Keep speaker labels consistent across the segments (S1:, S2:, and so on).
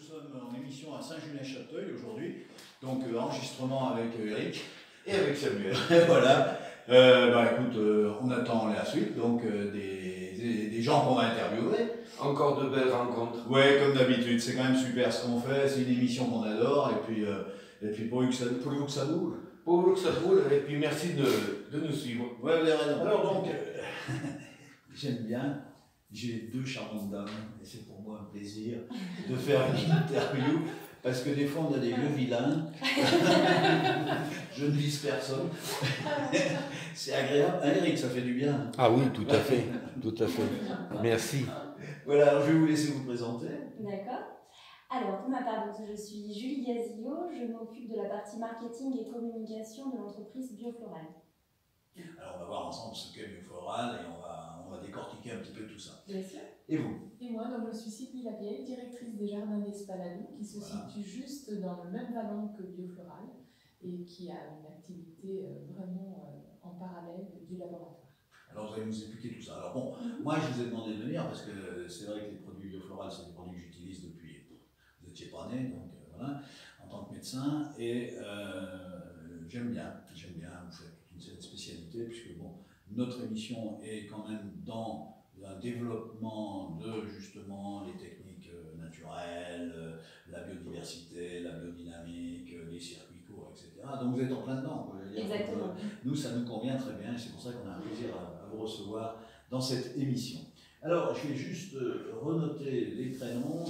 S1: sommes en émission à Saint-Julien-Châteuil aujourd'hui, donc enregistrement avec Eric et avec Samuel. Voilà. Écoute, on attend la suite, donc des gens qu'on va interviewer.
S2: Encore de belles rencontres.
S1: Ouais, comme d'habitude, c'est quand même super ce qu'on fait, c'est une émission qu'on adore, et puis pourvu que ça bouge.
S2: Pourvu que ça roule, et puis merci de nous suivre.
S1: Ouais, vous avez raison. Alors donc, j'aime bien, j'ai deux charmantes dames, et c'est pour moi un plaisir de faire une interview, parce que des fois on a des vieux vilains, je ne vise personne, c'est agréable. Ah, Eric, ça fait du bien.
S2: Ah oui, tout à fait, tout à fait. Merci.
S1: Voilà, alors je vais vous laisser vous présenter.
S3: D'accord. Alors, pour ma part, donc, je suis Julie Gazillot, je m'occupe de la partie marketing et communication de l'entreprise Biofloral.
S1: Alors on va voir ensemble ce qu'est Biofloral et on va décortiquer un petit peu tout ça.
S3: Bien sûr.
S1: Et vous?
S4: Et moi, donc, je suis Sylvie Lapierre, directrice des Jardins d'Espaladou, qui se situe juste dans le même vallon que Biofloral et qui a une activité vraiment en parallèle du laboratoire.
S1: Alors vous allez nous expliquer tout ça. Alors bon, moi je vous ai demandé de venir parce que c'est vrai que les produits Biofloral, c'est des produits que j'utilise depuis, vous n'étiez pas né, donc voilà, en tant que médecin, et j'aime bien, vous faites toute une certaine spécialité, puisque bon, notre émission est quand même dans un développement de justement les techniques naturelles, la biodiversité, la biodynamique, les circuits courts, etc. Donc vous êtes en plein dedans, quoi.
S3: Exactement.
S1: Nous, ça nous convient très bien, et c'est pour ça qu'on a un plaisir à vous recevoir dans cette émission. Alors, je vais juste renoter les prénoms,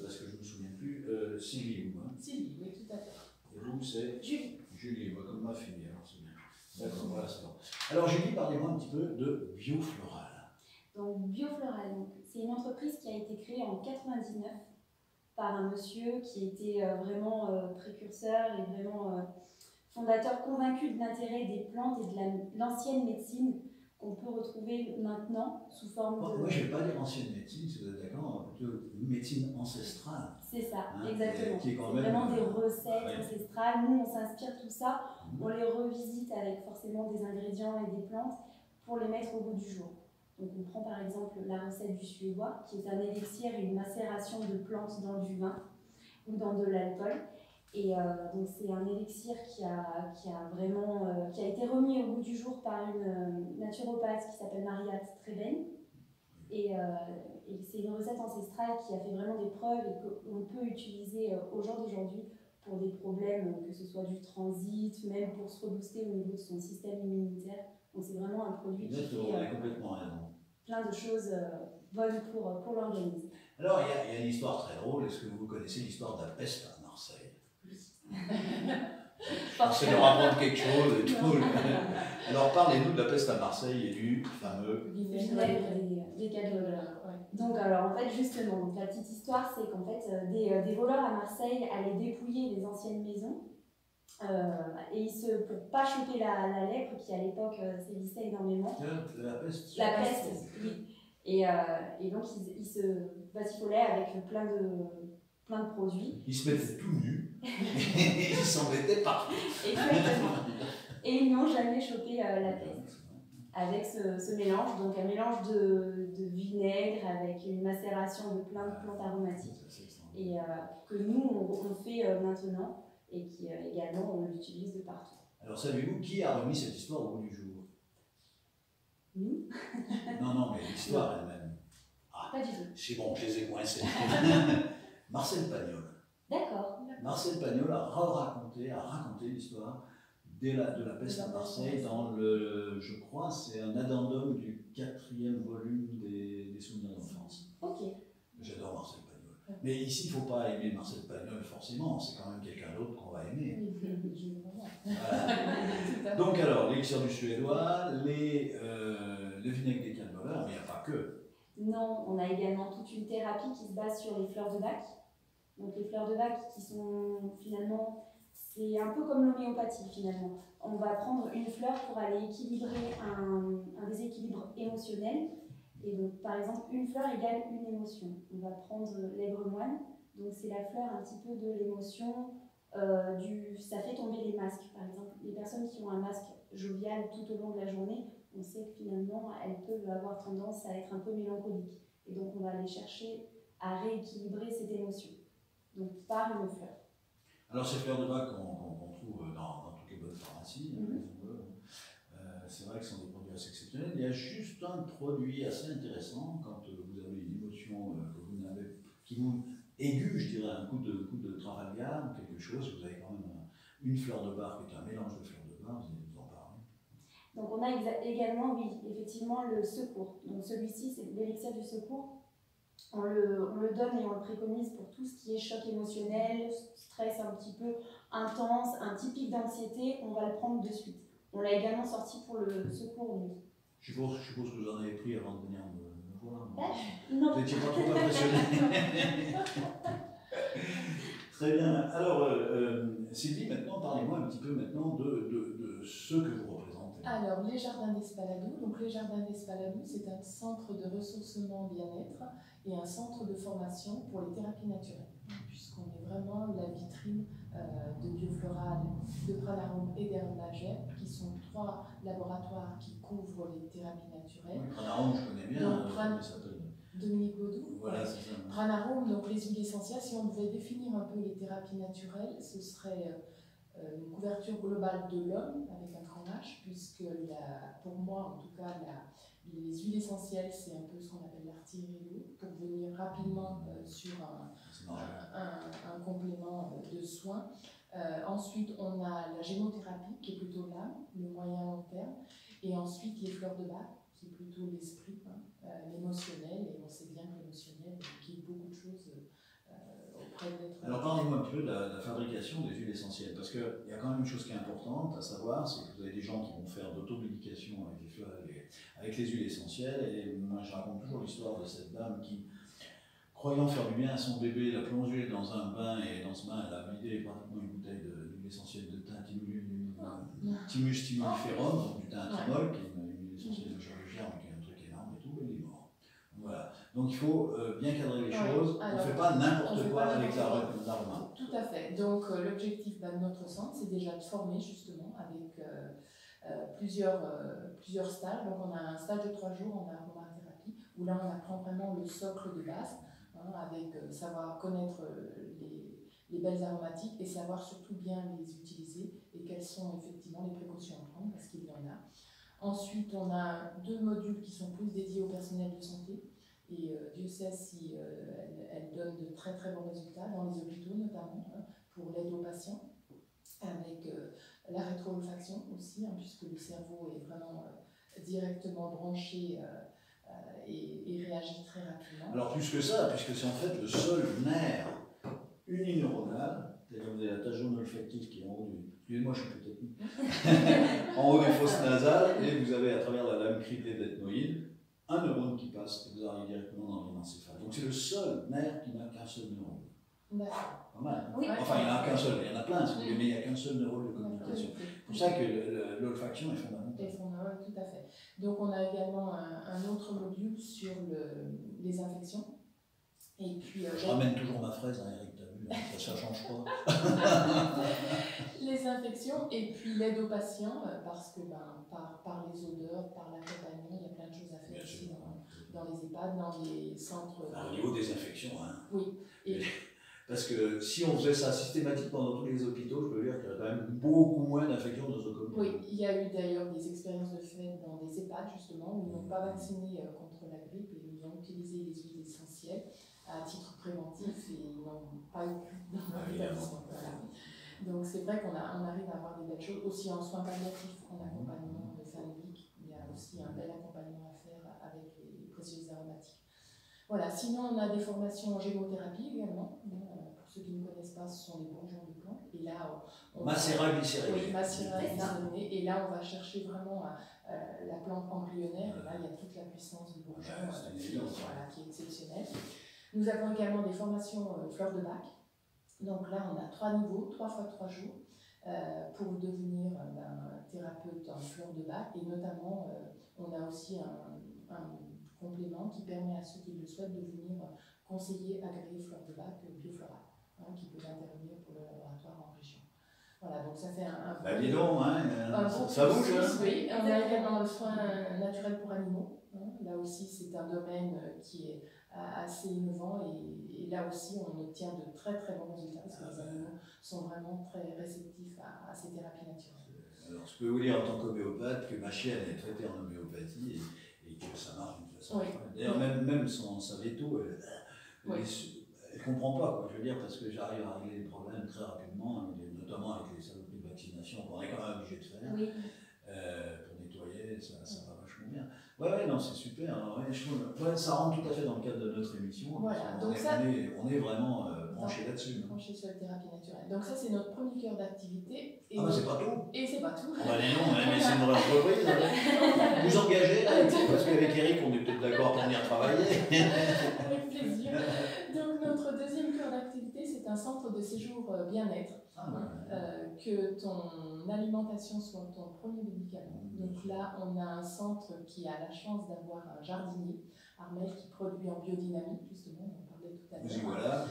S1: parce que je ne me souviens plus. Sylvie, vous, hein?
S4: Sylvie, oui, tout à fait.
S1: Et vous, c'est
S3: Julie.
S1: Julie, moi, comme ma fille, alors c'est bien. D'accord, voilà, c'est bon. Alors, Julie, parlez-moi un petit peu de Biofloral.
S3: Donc, Biofloral, c'est une entreprise qui a été créée en 1999 par un monsieur qui était vraiment précurseur et vraiment fondateur convaincu de l'intérêt des plantes et de l'ancienne médecine qu'on peut retrouver maintenant sous forme de...
S1: Moi, je ne vais pas dire ancienne médecine, si vous êtes d'accord, plutôt une médecine ancestrale.
S3: C'est ça,
S1: Hein,
S3: exactement.
S1: Qui est quand
S3: C'est
S1: même,
S3: vraiment des recettes
S1: ouais.
S3: ancestrales. Nous, on s'inspire de tout ça, on les revisite avec forcément des ingrédients et des plantes pour les mettre au goût du jour. Donc on prend par exemple la recette du suédois, qui est un élixir et une macération de plantes dans du vin ou dans de l'alcool. Et donc c'est un élixir qui a été remis au goût du jour par une naturopathe qui s'appelle Mariat Treben. Et c'est une recette ancestrale qui a fait vraiment des preuves et qu'on peut utiliser au jour d'aujourd'hui pour des problèmes, que ce soit du transit, même pour se rebooster au niveau de son système immunitaire. Donc c'est vraiment un produit qui fait
S1: complètement raison.
S3: plein de choses bonnes pour l'organisme.
S1: Alors il y a une histoire très drôle. Est-ce que vous connaissez l'histoire de la peste à Marseille? C'est de leur apprendre quelque chose et tout. Alors parlez-nous de la peste à Marseille et du fameux
S3: vinaigre des calvados. Donc alors en fait justement, donc, la petite histoire c'est qu'en fait des voleurs à Marseille allaient dépouiller les anciennes maisons et pour pas choper la lèpre qui à l'époque sévissait énormément.
S1: La peste.
S3: La peste, oui. Et donc ils se batifolaient avec plein de produits.
S1: Ils se mettaient tout nus et ils s'embêtaient partout.
S3: Exactement. Et ils n'ont jamais chopé la peste. Avec ce mélange, donc un mélange de vinaigre avec une macération de plein de plantes aromatiques. Et que nous, on fait maintenant et qui également, on l'utilise de partout.
S1: Alors savez-vous qui a remis cette histoire au goût du jour?
S3: Nous?
S1: Non, mais l'histoire elle-même. Ah,
S3: pas du tout.
S1: C'est bon, je les ai coincés. Marcel Pagnol.
S3: D'accord.
S1: Marcel Pagnol a raconté l'histoire de la peste à Marseille dans je crois, c'est un addendum du 4e volume des souvenirs d'enfance.
S3: Ok.
S1: J'adore Marcel Pagnol. Mais ici, il ne faut pas aimer Marcel Pagnol forcément, c'est quand même quelqu'un d'autre qu'on va aimer. Voilà. Donc alors, l'élixir du suédois, le vinaigre des calvados, mais il n'y a pas que.
S3: Non, on a également toute une thérapie qui se base sur les fleurs de bac. Donc les fleurs de bac qui sont finalement, c'est un peu comme l'homéopathie finalement. On va prendre une fleur pour aller équilibrer un déséquilibre émotionnel. Et donc par exemple, une fleur égale une émotion. On va prendre l'aigle moine, donc c'est la fleur un petit peu de l'émotion, ça fait tomber les masques. Par exemple, les personnes qui ont un masque jovial tout au long de la journée, on sait que finalement elles peuvent avoir tendance à être un peu mélancoliques. Et donc on va aller chercher à rééquilibrer cette émotion. donc par une fleur.
S1: Alors ces fleurs de bac qu'on trouve dans toutes les bonnes pharmacies, c'est vrai que ce sont des produits assez exceptionnels. Il y a juste un produit assez intéressant quand vous avez une émotion que vous n'avez, qui vous aiguë, je dirais, un coup de Trafalgar ou quelque chose, vous avez quand même une fleur de bar qui est un mélange de fleurs de bar, vous allez nous en parler.
S3: Donc on a également, oui, effectivement, le secours. Donc celui-ci, c'est l'élixir du secours. On le donne et on le préconise pour tout ce qui est choc émotionnel, stress un petit peu intense, un petit pic d'anxiété, on va le prendre de suite. On l'a également sorti pour le secours nuit.
S1: Je suppose que vous en avez pris avant de venir me voir.
S3: Non.
S1: Vous n'étiez pas trop impressionné. Très bien. Alors, Sylvie, maintenant, parlez-moi un petit peu maintenant de ce que vous représentez.
S4: Alors, les Jardins d'Espaladou. Donc, les Jardins d'Espaladou, c'est un centre de ressourcement bien-être et un centre de formation pour les thérapies naturelles, puisqu'on est vraiment la vitrine de Biofloral, de Pranarum et d'Herbagère, qui sont 3 laboratoires qui couvrent les thérapies naturelles.
S1: Oui, Pranarum, je connais bien.
S4: Donc, Dominique Baudou.
S1: Voilà, c'est ça.
S4: Pranarum, donc les huiles essentielles, si on devait définir un peu les thérapies naturelles, ce serait une couverture globale de l'homme avec un grand H, puisque pour moi, en tout cas, les huiles essentielles, c'est un peu ce qu'on appelle l'artillerie d'eau, pour venir rapidement sur un complément de soins. Ensuite, on a la gémothérapie, qui est plutôt l'âme, le moyen long terme, et ensuite les fleurs de bac, qui est plutôt l'esprit, l'émotionnel, et on sait bien que l'émotionnel guide beaucoup de choses auprès de l'être.
S1: Alors parlez-moi un peu de la fabrication des huiles essentielles, parce qu'il y a quand même une chose qui est importante à savoir, c'est que vous avez des gens qui vont faire d'automédication avec les huiles essentielles, et moi je raconte toujours l'histoire de cette dame qui, croyant faire du bien à son bébé, l'a plongé dans un bain, et dans ce bain elle a vidé pratiquement une bouteille d'huile essentielle de thym Thymus timoniferum, donc du thym thymol, qui est une huile essentielle de chirurgien, qui est un truc énorme et tout, et il est mort. Voilà. Donc il faut bien cadrer les choses, on ne fait pas n'importe quoi avec l'aroma.
S4: Tout à fait. Donc l'objectif de notre centre, c'est déjà de former justement avec plusieurs stages. Donc on a un stage de 3 jours en aromathérapie, où là on apprend vraiment le socle de base, avec savoir connaître les belles aromatiques et savoir surtout bien les utiliser et quelles sont effectivement les précautions à prendre, parce qu'il y en a. Ensuite, on a 2 modules qui sont plus dédiés au personnel de santé. Et Dieu sait si elle donne de très très bons résultats dans les hôpitaux notamment, pour l'aide aux patients, avec la rétro-olfaction aussi, puisque le cerveau est vraiment directement branché et réagit très rapidement.
S1: Alors plus que ça, puisque c'est en fait le seul nerf unineuronal, c'est-à-dire vous avez la tache jaune olfactive qui est en haut du... Excusez-moi, je suis plus technique. En haut des fosses nasales, et vous avez à travers la lame criblée d'ethmoïde, un neurone qui passe et vous arrivez directement dans l'encéphale. Donc c'est le seul nerf qui n'a qu'un seul neurone.
S4: D'accord.
S1: Pas mal.
S3: Oui.
S1: Enfin, il n'y en a qu'un seul, il y en a plein, si vous voulez, mais il n'y a qu'un seul neurone de communication. C'est pour ça que l'olfaction est fondamentale.
S4: Tout à fait. Donc on a également un autre module sur les infections. Et puis,
S1: je ramène toujours ma fraise, Eric, t'as vu, ça ne change pas.
S4: Les infections et puis l'aide aux patients, parce que par les odeurs, par l'accompagnement, il y a plein de choses à faire aussi dans les EHPAD, dans les centres.
S1: Au niveau des infections,
S4: Oui.
S1: Parce que si on faisait ça systématiquement dans tous les hôpitaux, je peux dire qu'il y a quand même beaucoup moins d'infections nosocomiales.
S4: Oui, il y a eu d'ailleurs des expériences de fait dans des EHPAD justement, où ils n'ont pas vacciné contre la grippe et ils ont utilisé les huiles essentielles à titre préventif et ils n'ont pas eu dans leur établissement. Voilà. Donc c'est vrai qu'on arrive à avoir des belles choses, aussi en soins palliatifs, en accompagnement de fin de vie, il y a aussi un bel accompagnement à faire avec les précieuses aromatiques. Voilà, sinon on a des formations en gémothérapie également. Pour ceux qui ne connaissent pas, ce sont les bourgeons de plantes. Et là,
S1: Macérat glycériné.
S4: Oui, macérat glycériné. Et là, on va chercher vraiment la plante embryonnaire. Et là, il y a toute la puissance du bourgeon qui est exceptionnelle. Nous avons également des formations fleurs de bac. Donc là, on a 3 niveaux, 3 fois 3 jours, pour devenir thérapeute en fleurs de bac. Et notamment, on a aussi un complément qui permet à ceux qui le souhaitent de devenir conseiller agréé fleurs de bac biofloral, qui peut intervenir pour le laboratoire en région. Voilà, donc ça fait un
S1: dis donc, ça bouge.
S4: Oui, on a également le soin naturel pour animaux. Là aussi, c'est un domaine qui est assez innovants et là aussi on obtient de très très bons résultats parce que les animaux sont vraiment très réceptifs à ces thérapies naturelles.
S1: Alors je peux vous dire en tant qu'homéopathe que ma chienne est traitée en homéopathie et que ça marche d'une façon incroyable. D'ailleurs même sa veto, elle comprend pas, quoi. Je veux dire, parce que j'arrive à régler les problèmes très rapidement, notamment avec les saloperies de vaccination qu'on est quand même obligé de faire.
S3: Oui.
S1: Pour nettoyer, ça va vachement bien. Ouais, non, c'est super. Alors, ça rentre tout à fait dans le cadre de notre émission.
S4: Voilà,
S1: on est vraiment branché là-dessus.
S4: Branché sur la thérapie naturelle. Donc ça, c'est notre premier cœur d'activité.
S1: Ah bah c'est pas tout.
S4: Et c'est pas tout.
S1: Ah bah non, mais c'est une vraie entreprise. Vous engagez là, parce qu'avec Eric, on est peut-être d'accord pour venir travailler.
S4: Avec plaisir. Donc notre deuxième cœur d'activité, c'est un centre de séjour bien-être. Que ton alimentation soit ton premier médicament. Donc là, on a un centre qui a la chance d'avoir un jardinier, Armel, qui produit en biodynamie, justement, on en parlait tout à l'heure.
S1: Voilà.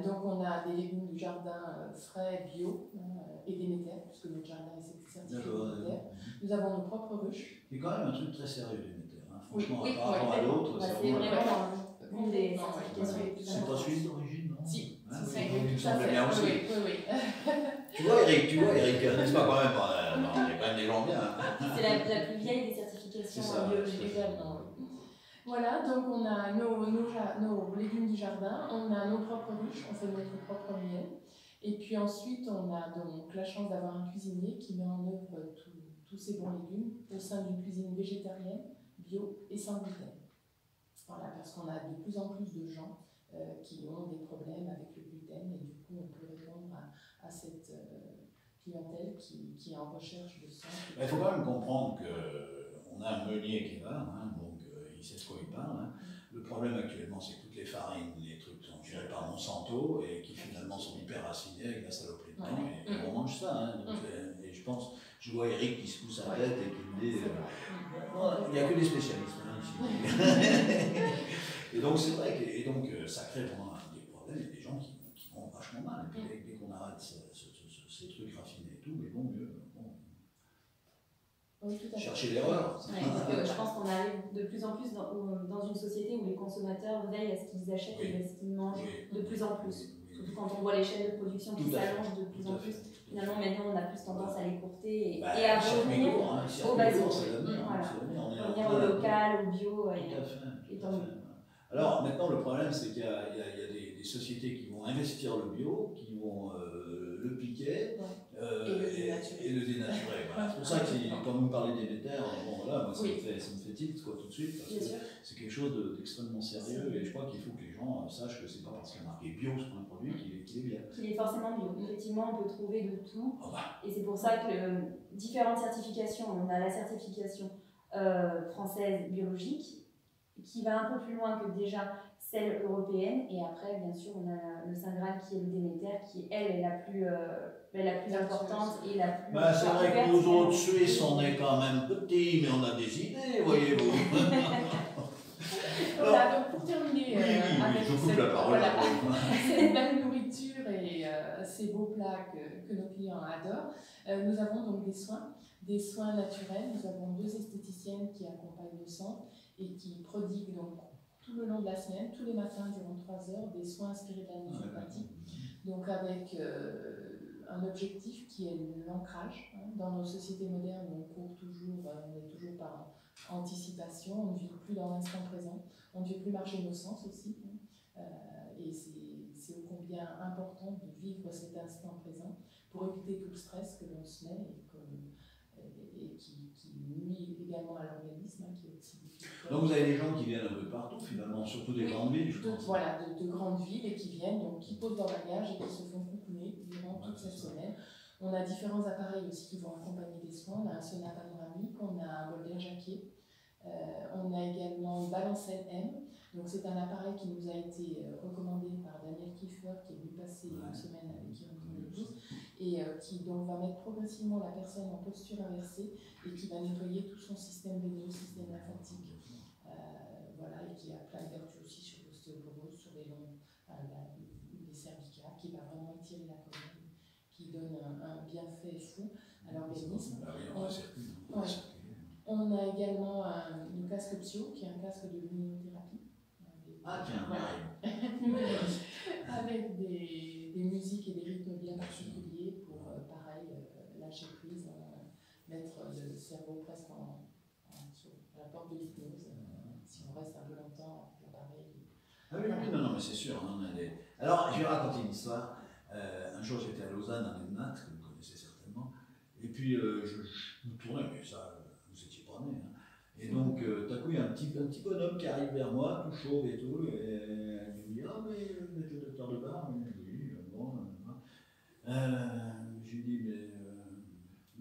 S4: Donc on a des légumes du jardin frais, bio, et Déméter, puisque notre jardin est certifié Déméter. Nous avons nos propres ruches.
S1: C'est quand même un truc très sérieux, Déméter. Hein. Franchement,
S3: oui,
S1: par rapport à d'autres,
S3: c'est vraiment une des certifications les plus
S1: importantes. C'est pas suisse d'origine, non?
S4: Si,
S1: c'est
S4: bien aussi. Oui.
S1: Tu vois, Eric, n'est-ce pas quand même? Il y a quand même des gens bien.
S3: C'est la plus vieille des certifications biologiques également.
S4: Voilà, donc on a nos légumes du jardin, on a nos propres ruches, on fait notre propre miel. Et puis ensuite, on a donc la chance d'avoir un cuisinier qui met en œuvre tous ces bons légumes au sein d'une cuisine végétarienne, bio et sans gluten. Voilà, parce qu'on a de plus en plus de gens qui ont des problèmes avec le gluten et du coup, on peut répondre à cette clientèle qui est en recherche de ça.
S1: Il faut quand même comprendre qu'on a un meunier qui est là, donc il sait de quoi il parle. Le problème actuellement, c'est que toutes les farines, les trucs sont gérés par Monsanto et qui finalement sont hyper racinés avec la saloperie de temps et on mange ça. Donc, et je vois Eric qui se pousse la tête et qui me dit il n'y a que des spécialistes ici. Et donc c'est vrai que ça crée vraiment des problèmes, il y a des gens qui vont vachement mal. Et puis dès qu'on arrête ces trucs raffinés et tout, mais bon, mieux.
S4: Oui, tout à fait.
S1: Chercher l'erreur.
S3: Je pense qu'on arrive de plus en plus dans une société où les consommateurs veillent à ce qu'ils achètent et à ce qu'ils mangent de plus en plus. Surtout quand on voit les chaînes de production qui s'allongent de plus en plus. Finalement, maintenant, on a plus tendance à l'écourter et à revenir au basique. Revenir au local, au bio. Et tant mieux.
S1: Alors maintenant, le problème, c'est qu'il y a des sociétés qui vont investir le bio, qui vont le piquer et le dénaturer. Voilà. C'est pour ça que quand vous me parlez des Déméter, moi, ça me fait tilt tout de suite, parce que c'est quelque chose d'extrêmement sérieux et je crois qu'il faut que les gens sachent que c'est pas parce qu'il y a marqué bio sur un produit qu'il est bien.
S3: Qu'il est forcément bio. Effectivement, on peut trouver de tout. Et c'est pour ça que différentes certifications, on a la certification française biologique, qui va un peu plus loin que déjà celle européenne, et après bien sûr on a le Saint Graal qui est le Déméter, qui elle est la plus importante et la plus
S1: c'est vrai que nous autres Suisses on est quand même petits, mais on a des idées, voyez-vous.
S4: Voilà, donc pour terminer avec cette belle nourriture et ces beaux plats que nos clients adorent, nous avons donc des soins naturels. Nous avons 2 esthéticiennes qui accompagnent le centre et qui prodiguent donc tout le long de la semaine, tous les matins durant 3 heures, des soins inspirés de la naturopathie. Donc avec un objectif qui est l'ancrage. Dans nos sociétés modernes, on court toujours, on est toujours par anticipation, on ne vit plus dans l'instant présent, on ne vit plus marcher nos sens aussi. Et c'est ô combien important de vivre cet instant présent pour éviter tout le stress que l'on se met et qui nuit également à l'organisme, qui est aussi difficile.
S1: Donc vous avez des gens qui viennent un peu de partout finalement, surtout des grandes villes, je pense.
S4: Voilà, de grandes villes et qui viennent, donc qui posent leur bagage et qui se font coucouner durant toute cette semaine. On a différents appareils aussi qui vont accompagner des soins. On a un sauna panoramique, on a un bol d'air Jacquier, on a également une balancelle M. Donc c'est un appareil qui nous a été recommandé par Daniel Kiefer, qui est venu passer une semaine avec Iron 2012, et qui donc va mettre progressivement la personne en posture inversée et qui va nettoyer tout son système veineux, système lymphatique. Voilà, et qui a plein de vertus aussi sur l'ostéoporose, sur les cervicales, qui va vraiment étirer la colonne, qui donne un bienfait fou à l'organisme. On a également une casque Psyo, qui est un casque de luminothérapie.
S1: Ah tiens, on y arrive.
S4: Avec des musiques et des rythmes bien particuliers pour, pareil, lâcher prise, mettre le cerveau presque sur la porte de l'hypnose, si on reste un peu longtemps avec l'appareil.
S1: Ah oui, oui, non, mais c'est sûr. Hein, alors, je vais raconter une histoire. Un jour, j'étais à Lausanne, en ENMAT, que vous connaissez certainement, et puis je me tournais, mais ça, vous étiez pas né. Hein. Et donc, tout à coup, il y a un petit bonhomme qui arrive vers moi, tout chauve et tout, et il me dit: ah, mais vous êtes le docteur de bar? Oui, bon. Je lui dis: mais.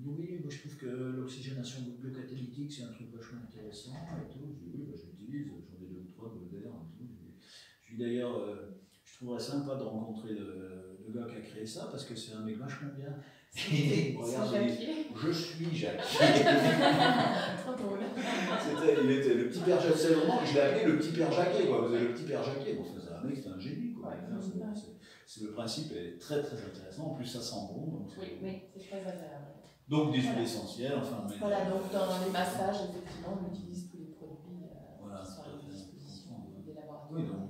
S1: Oui, moi je trouve que l'oxygénation biocatalytique c'est un truc vachement intéressant et tout. Je dis: oui, bah, je l'utilise, j'en ai 2 ou 3 Golder et tout. Je dis d'ailleurs, je trouverais sympa de rencontrer le gars qui a créé ça parce que c'est un mec vachement bien. Regarde, je suis Jacquier.
S4: Trop drôle.
S1: Il était le petit père Jacquier, c'est vraiment, je l'ai appelé le petit père Jacquier, quoi. Vous avez le petit père Jacquier, bon, c'est un mec, c'est un génie, quoi. Ouais, le principe est très très intéressant, en plus ça sent bon. Donc
S4: oui, c'est très agréable.
S1: Donc des huiles essentielles, enfin.
S4: Voilà, donc dans les massages, effectivement, on utilise tous les produits
S1: voilà,
S4: qui sont à la disposition des laboratoires.
S1: Oui, donc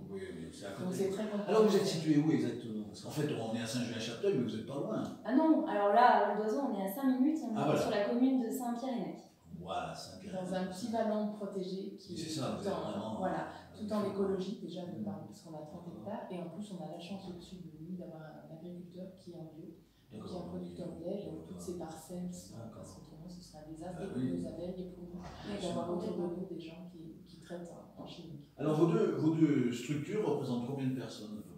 S1: c'est à côté.
S4: Donc c'est très content.
S1: Alors vous êtes situé où exactement? Parce qu'en fait, on est à Saint-Julien-Chaptal, mais vous n'êtes pas loin.
S3: Ah non, alors là, à Val d'Oiseau, on est à 5 minutes, on est
S1: voilà.
S3: sur la commune de Saint-Pierre-et-Nec.
S1: Voilà, Saint-Pierre.
S4: Dans un petit vallon protégé qui est
S1: ça,
S4: tout en écologie, déjà, parce qu'on a 30 hectares, et en plus, on a la chance au-dessus de nous d'avoir un agriculteur qui est en bio, qui est un producteur de lait, donc toutes ces parcelles, parce qu'autrement, ce serait un désastre pour nos abeilles et pour nous, d'avoir autour de nous des gens qui traitent en chimique.
S1: Alors, vos deux structures représentent combien de personnes à peu près?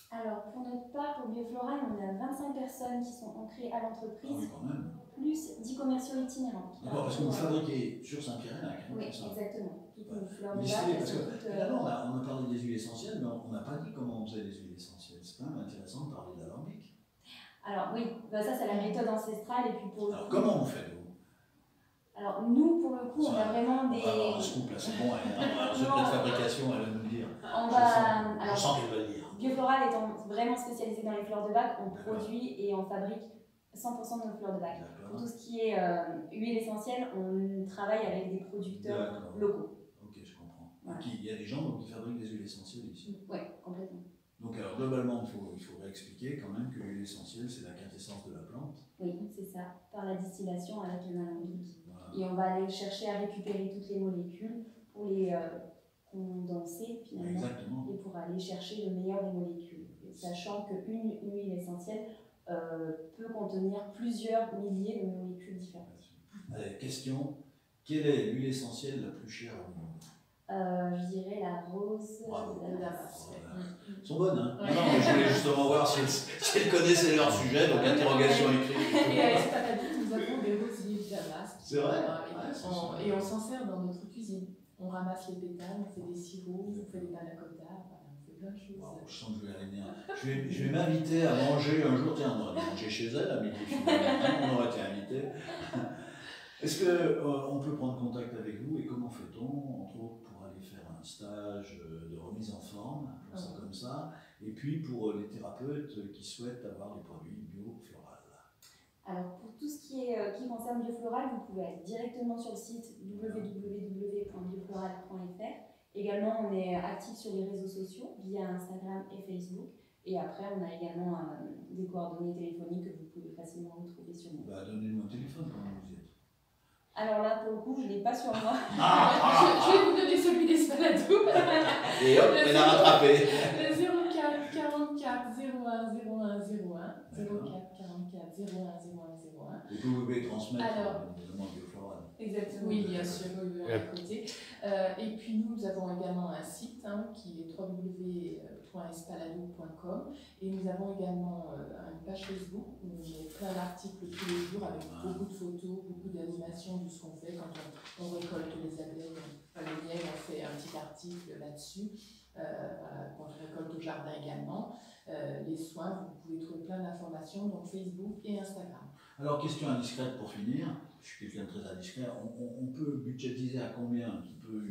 S3: Alors, pour notre part, pour Biofloral, on a 25 personnes qui sont ancrées à l'entreprise.
S1: Ah oui, quand même.
S3: Plus 10 commerciaux itinérants.
S1: D'accord, parce que vous fabriquez sur Saint-Pierre-et-Nec.
S3: Oui, exactement. Toutes nos fleurs
S1: de
S3: bac.
S1: Parce que finalement, on a parlé des huiles essentielles, mais on n'a pas dit comment on faisait les huiles essentielles. C'est quand même intéressant de parler d'alambic.
S3: Alors oui, bah ça c'est la méthode ancestrale. Et puis pour
S1: alors comment vous faites-vous?
S3: Alors nous, pour le coup, on a vraiment des...
S1: On se coupe là, c'est bon, secret de fabrication, elle va nous le dire.
S3: Je
S1: sens qu'elle va le dire.
S3: Biofloral étant vraiment spécialisé dans les fleurs de bac, on produit et on fabrique 100% de nos fleurs de bac. Pour tout ce qui est huile essentielle, on travaille avec des producteurs locaux.
S1: Ok, je comprends. Voilà. Il y a des gens qui fabriquent des huiles essentielles ici.
S3: Oui, complètement.
S1: Donc alors globalement, il faut réexpliquer quand même que l'huile essentielle, c'est la quintessence de la plante.
S3: Oui, c'est ça, par la distillation avec un alambic. Voilà. Et on va aller chercher à récupérer toutes les molécules pour les condenser finalement.
S1: Exactement.
S3: Et pour aller chercher le meilleur des molécules. Sachant qu'une huile essentielle peut contenir plusieurs milliers de molécules différentes.
S1: Allez, question, quelle est l'huile essentielle la plus chère au monde?
S3: Je dirais la rose
S1: de Damas. Elles sont bonnes, hein? Non, mais je voulais justement voir si elles connaissaient leur sujet, donc interrogation écrite.
S4: Et avec cette maladie, nous avons des rosiers de Damas.
S1: C'est vrai?
S4: Et on s'en sert dans notre cuisine. On ramasse les pétales, on fait des sirops, on fait des panna cotta. Plein de choses.
S1: Wow, je sens que je vais aller venir. Je vais m'inviter à manger un jour. Tiens, on aurait mangé chez elle à midi. On aurait été invité. Est-ce qu'on peut prendre contact avec vous et comment fait-on, entre autres, pour aller faire un stage de remise en forme, appelons ça comme ça, et puis pour les thérapeutes qui souhaitent avoir des produits bio-floraux?
S3: Alors, pour tout ce qui concerne Biofloral, vous pouvez aller directement sur le site www.biofloral.fr. Également, on est actif sur les réseaux sociaux via Instagram et Facebook. Et après, on a également des coordonnées téléphoniques que vous pouvez facilement retrouver sur nous.
S1: Donnez-nous un téléphone quand vous y êtes.
S3: Alors là, pour le coup, je ne l'ai pas sur moi.
S4: Je vais vous donner celui des Spaladou.
S1: Et hop, elle a rattrapé.
S4: Le 04 44 01 01 01. 04 44 01 01 01.
S1: Et vous pouvez transmettre
S4: évidemment
S1: Biofloral.
S4: Exactement. Oui, bien sûr, à côté. Et puis nous avons également un site qui est www.espaladou.com et nous avons également une page Facebook où on met plein d'articles tous les jours avec beaucoup de photos, beaucoup d'animations de ce qu'on fait quand on récolte les abeilles, le miel, on fait un petit article là-dessus. Quand on récolte au jardin également, les soins, vous pouvez trouver plein d'informations donc Facebook et Instagram.
S1: Alors, question indiscrète pour finir, je suis quelqu'un de très indiscret, on peut budgétiser à combien un petit peu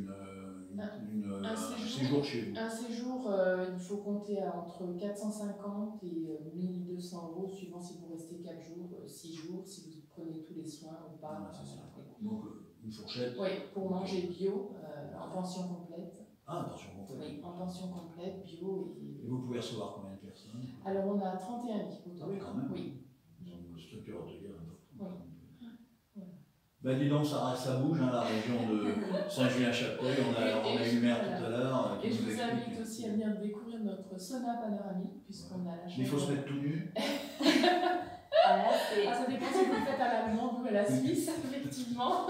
S1: un séjour chez vous? Un séjour,
S4: il faut compter entre 450 et 1200 euros, suivant si vous restez 4 jours, 6 jours, si vous prenez tous les soins ou pas.
S1: Donc, une fourchette.
S4: Oui, pour manger bio, en pension complète.
S1: Ah, attention complète.
S4: Oui, en pension complète, bio
S1: Et vous pouvez recevoir combien de personnes?
S4: Alors on a 31 lits au
S1: Ah
S4: total.
S1: oui, quand même.
S4: Oui.
S1: Ils ont une structure hôtelière importante.
S4: Oui.
S1: Ben dis donc, ça bouge, hein, la région de Saint-Julien-Chapelle. On a une maire tout à l'heure.
S4: Et je vous invite aussi à venir découvrir notre sauna panoramique, puisqu'on a la chance.
S1: Mais il faut se mettre tout nu.
S3: Voilà, c'est-
S4: Ça dépend si vous le faites à l'Allemande ou à la Suisse, effectivement.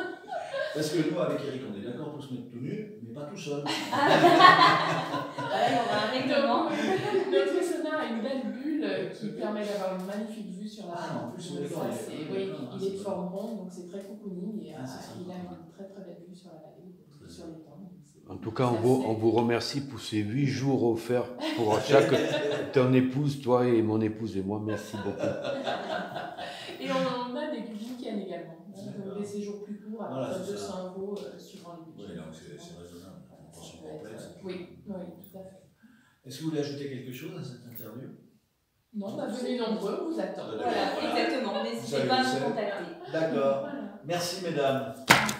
S1: Parce que nous, avec Eric, on est d'accord pour se mettre tout nu, mais pas tout seul.
S3: Voilà, il y aura un règlement.
S4: Notre sauna a une belle bulle qui permet d'avoir une magnifique vue sur la
S1: Ah, en plus,
S4: Donc
S1: d'accord,
S4: ça,
S1: il est-
S4: oui,
S1: d'accord,
S4: il
S1: c'est
S4: est de
S1: bon.
S4: forme ronde, donc c'est très cocooning et
S1: Ah, c'est sympa.
S4: il a une très très belle vue sur la vallée,
S1: Très
S4: sur les temps.
S2: En tout cas, on vous remercie pour ces 8 jours offerts pour chaque ton épouse, toi et mon épouse et moi. Merci beaucoup.
S4: Et on a des week-ends également, donc des séjours plus courts à
S1: Voilà,
S4: partir de
S1: c'est ça.
S4: 200 € suivant les
S1: Oui,
S4: week-ends.
S1: donc c'est raisonnable. En pension
S4: Ça peut être-
S1: complète.
S4: Oui, tout à fait.
S1: Est-ce que vous voulez ajouter quelque chose à cette interview?
S4: Non, venez nombreux, on vous attend.
S1: Voilà.
S3: Voilà,
S1: Voilà.
S3: exactement.
S1: Vous
S3: N'hésitez
S1: savez
S3: pas à
S1: où c'est.
S3: nous contacter.
S1: D'accord.
S4: Voilà.
S1: Merci, mesdames.
S4: Merci.